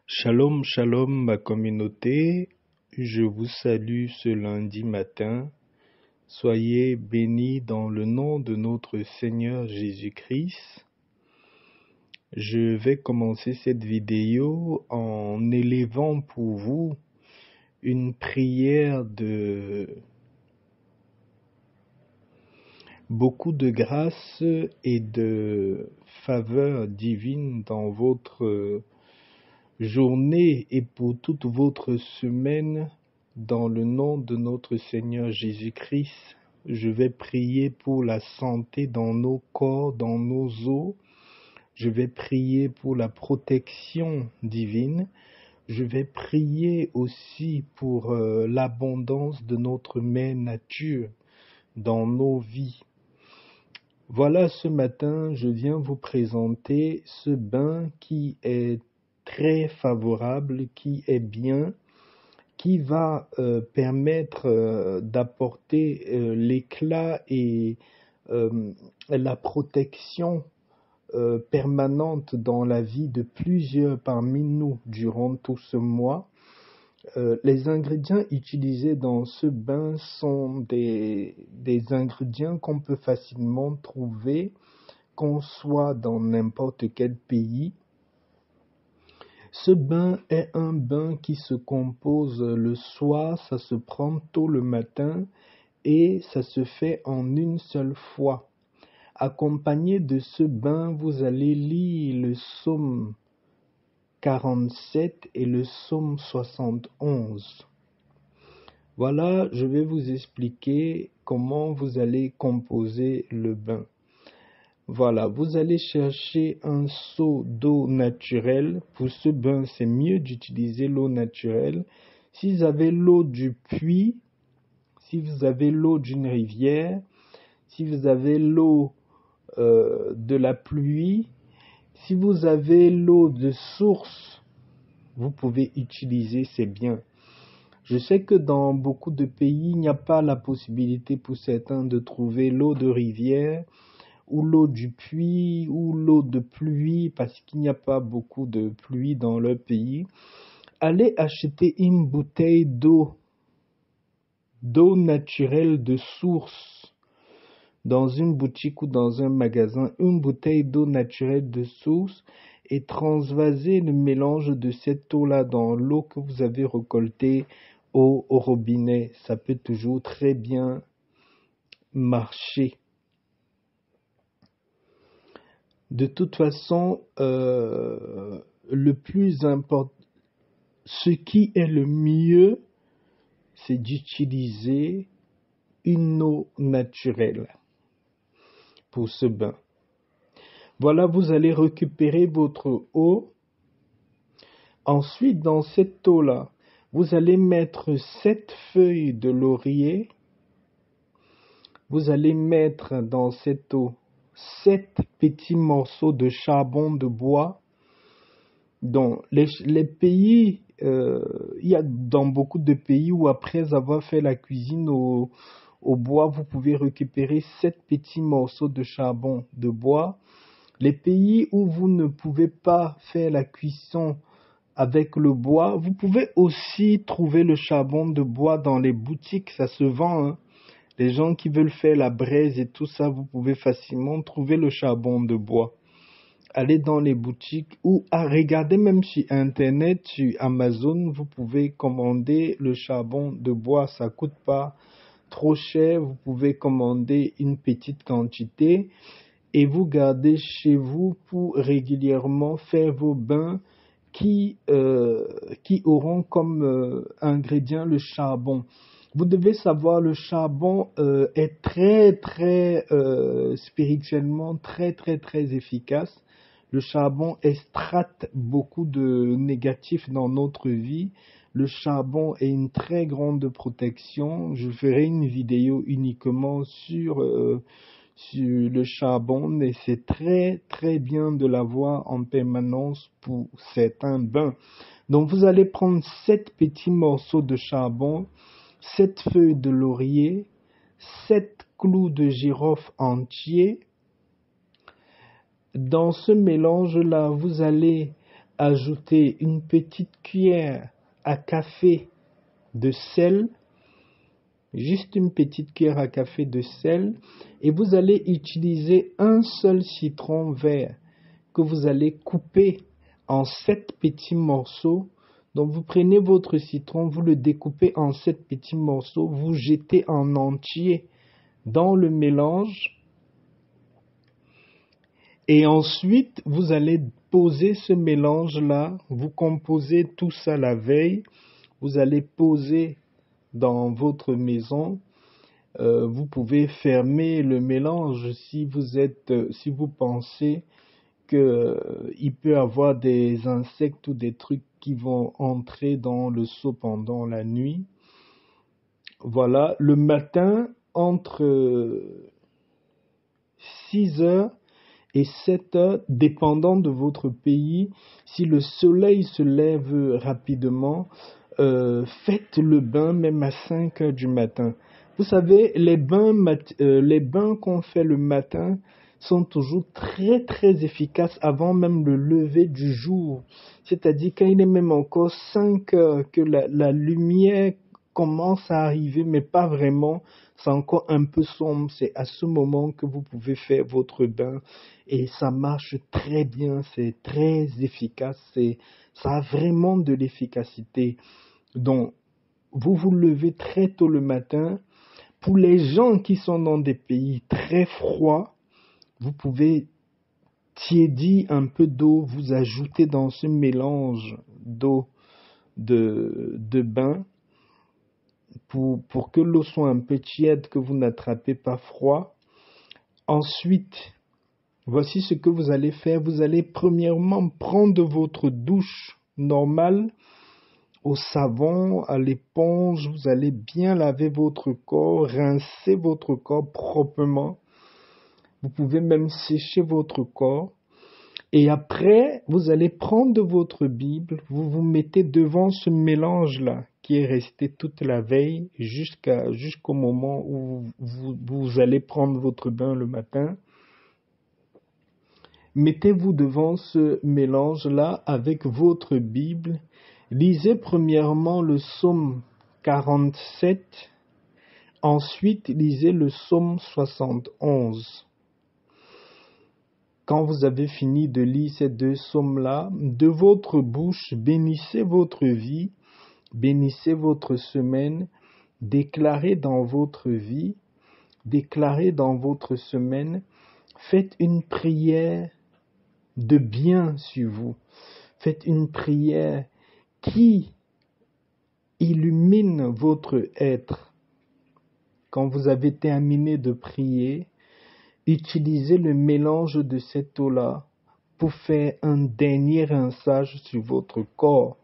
Shalom, shalom ma communauté, je vous salue ce lundi matin. Soyez bénis dans le nom de notre Seigneur Jésus-Christ. Je vais commencer cette vidéo en élevant pour vous une prière de beaucoup de grâce et de faveur divine dans votre journée et pour toute votre semaine, dans le nom de notre Seigneur Jésus-Christ. Je vais prier pour la santé dans nos corps, dans nos os. Je vais prier pour la protection divine. Je vais prier aussi pour l'abondance de notre mère nature dans nos vies. Voilà, ce matin, je viens vous présenter ce bain qui est très favorable, qui est bien, qui va permettre d'apporter l'éclat et la protection permanente dans la vie de plusieurs parmi nous durant tout ce mois. Les ingrédients utilisés dans ce bain sont des ingrédients qu'on peut facilement trouver, qu'on soit dans n'importe quel pays. Ce bain est un bain qui se compose le soir, ça se prend tôt le matin et ça se fait en une seule fois. Accompagné de ce bain, vous allez lire le psaume 47 et le psaume 71. Voilà, je vais vous expliquer comment vous allez composer le bain. Voilà, vous allez chercher un seau d'eau naturelle. Pour ce bain, c'est mieux d'utiliser l'eau naturelle. Si vous avez l'eau du puits, si vous avez l'eau d'une rivière, si vous avez l'eau de la pluie, si vous avez l'eau de source, vous pouvez utiliser, c'est bien. Je sais que dans beaucoup de pays, il n'y a pas la possibilité pour certains de trouver l'eau de rivière, ou l'eau du puits, ou l'eau de pluie, parce qu'il n'y a pas beaucoup de pluie dans leur pays. Allez acheter une bouteille d'eau naturelle de source, dans une boutique ou dans un magasin, une bouteille d'eau naturelle de source, et transvasez le mélange de cette eau-là dans l'eau que vous avez récoltée au robinet. Ça peut toujours très bien marcher. De toute façon, le plus important, ce qui est le mieux, c'est d'utiliser une eau naturelle pour ce bain. Voilà, vous allez récupérer votre eau. Ensuite, dans cette eau-là, vous allez mettre 7 feuilles de laurier. Vous allez mettre dans cette eau 7 petits morceaux de charbon de bois. Dans les pays, il y a dans beaucoup de pays où après avoir fait la cuisine au bois, vous pouvez récupérer 7 petits morceaux de charbon de bois. Les pays où vous ne pouvez pas faire la cuisson avec le bois, vous pouvez aussi trouver le charbon de bois dans les boutiques, ça se vend, hein. Les gens qui veulent faire la braise et tout ça, vous pouvez facilement trouver le charbon de bois. Allez dans les boutiques ou regardez même sur Internet, sur Amazon, vous pouvez commander le charbon de bois. Ça coûte pas trop cher. Vous pouvez commander une petite quantité et vous gardez chez vous pour régulièrement faire vos bains qui auront comme ingrédient le charbon. Vous devez savoir, le charbon est très spirituellement très efficace. Le charbon extracte beaucoup de négatifs dans notre vie. Le charbon est une très grande protection. Je ferai une vidéo uniquement sur le charbon et c'est très bien de l'avoir en permanence pour certains bains. Donc vous allez prendre 7 petits morceaux de charbon, 7 feuilles de laurier, 7 clous de girofle entiers. Dans ce mélange-là, vous allez ajouter une petite cuillère à café de sel, juste une petite cuillère à café de sel, et vous allez utiliser un seul citron vert que vous allez couper en 7 petits morceaux. Donc vous prenez votre citron, vous le découpez en 7 petits morceaux, vous jetez en entier dans le mélange. Et ensuite, vous allez poser ce mélange-là, vous composez tout ça la veille, vous allez poser dans votre maison. Vous pouvez fermer le mélange si vous pensez qu'il peut y avoir des insectes ou des trucs qui vont entrer dans le seau pendant la nuit. Voilà, le matin, entre 6 heures et 7 heures, dépendant de votre pays, si le soleil se lève rapidement, faites le bain même à 5 heures du matin. Vous savez, les bains qu'on fait le matin sont toujours très très efficaces avant même le lever du jour. C'est-à-dire quand il est même encore 5 heures que la lumière commence à arriver, mais pas vraiment, c'est encore un peu sombre, c'est à ce moment que vous pouvez faire votre bain et ça marche très bien, c'est très efficace, ça a vraiment de l'efficacité. Donc, vous vous levez très tôt le matin. Pour les gens qui sont dans des pays très froids, vous pouvez tiédir un peu d'eau, vous ajoutez dans ce mélange d'eau de bain pour que l'eau soit un peu tiède, que vous n'attrapez pas froid. Ensuite, voici ce que vous allez faire. Vous allez premièrement prendre votre douche normale au savon, à l'éponge. Vous allez bien laver votre corps, rincer votre corps proprement. Vous pouvez même sécher votre corps. Et après, vous allez prendre votre Bible, vous vous mettez devant ce mélange-là qui est resté toute la veille jusqu'au moment où vous allez prendre votre bain le matin. Mettez-vous devant ce mélange-là avec votre Bible. Lisez premièrement le psaume 47, ensuite lisez le psaume 71. Quand vous avez fini de lire ces deux psaumes-là, de votre bouche, bénissez votre vie, bénissez votre semaine, déclarez dans votre vie, déclarez dans votre semaine, faites une prière de bien sur vous, faites une prière qui illumine votre être. Quand vous avez terminé de prier, utilisez le mélange de cette eau-là pour faire un dernier rinçage sur votre corps.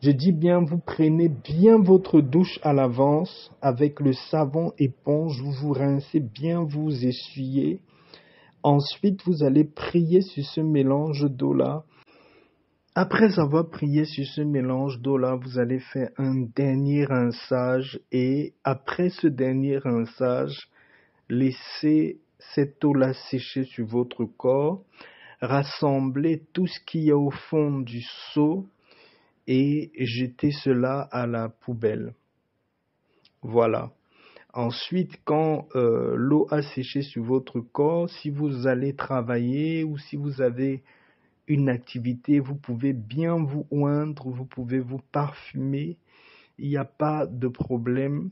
Je dis bien, vous prenez bien votre douche à l'avance avec le savon éponge, vous vous rincez bien, vous essuyez. Ensuite, vous allez prier sur ce mélange d'eau-là. Après avoir prié sur ce mélange d'eau-là, vous allez faire un dernier rinçage et après ce dernier rinçage, laissez cette eau-là sécher sur votre corps, rassemblez tout ce qu'il y a au fond du seau et jetez cela à la poubelle. Voilà. Ensuite, quand l'eau a séché sur votre corps, si vous allez travailler ou si vous avez une activité, vous pouvez bien vous oindre, vous pouvez vous parfumer, il n'y a pas de problème.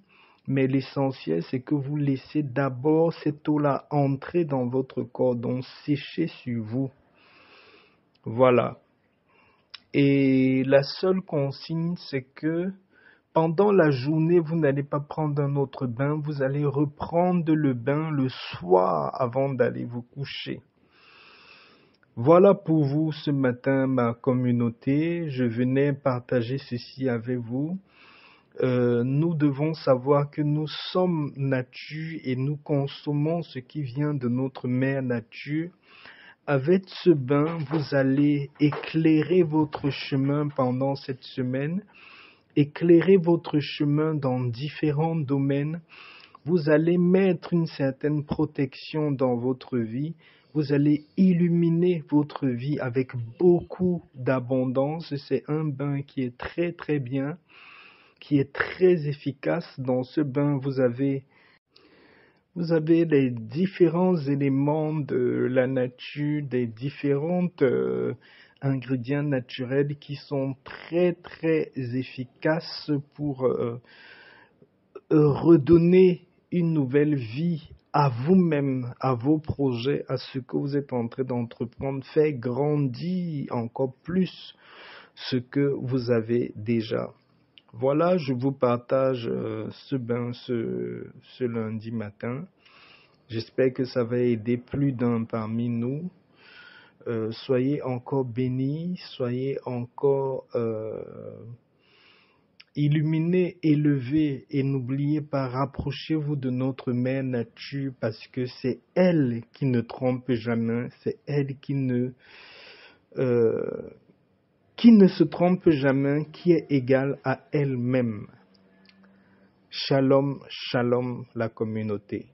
Mais l'essentiel, c'est que vous laissez d'abord cette eau-là entrer dans votre corps, donc sécher sur vous. Voilà. Et la seule consigne, c'est que pendant la journée, vous n'allez pas prendre un autre bain, vous allez reprendre le bain le soir avant d'aller vous coucher. Voilà pour vous ce matin, ma communauté. Je venais partager ceci avec vous. Nous devons savoir que nous sommes nature et nous consommons ce qui vient de notre mère nature. Avec ce bain, vous allez éclairer votre chemin pendant cette semaine, éclairer votre chemin dans différents domaines. Vous allez mettre une certaine protection dans votre vie Vous allez illuminer votre vie avec beaucoup d'abondance. C'est un bain qui est très très bien, qui est très efficace. Dans ce bain, vous avez les différents éléments de la nature, des différents ingrédients naturels qui sont très très efficaces pour redonner une nouvelle vie à vous-même, à vos projets, à ce que vous êtes en train d'entreprendre. Faire grandir encore plus ce que vous avez déjà. Voilà, je vous partage ce bain ce lundi matin. J'espère que ça va aider plus d'un parmi nous. Soyez encore bénis, soyez encore illuminés, élevés, et n'oubliez pas, rapprochez-vous de notre mère nature parce que c'est elle qui ne trompe jamais, c'est elle qui ne se trompe jamais, qui est égale à elle-même. Shalom, shalom la communauté.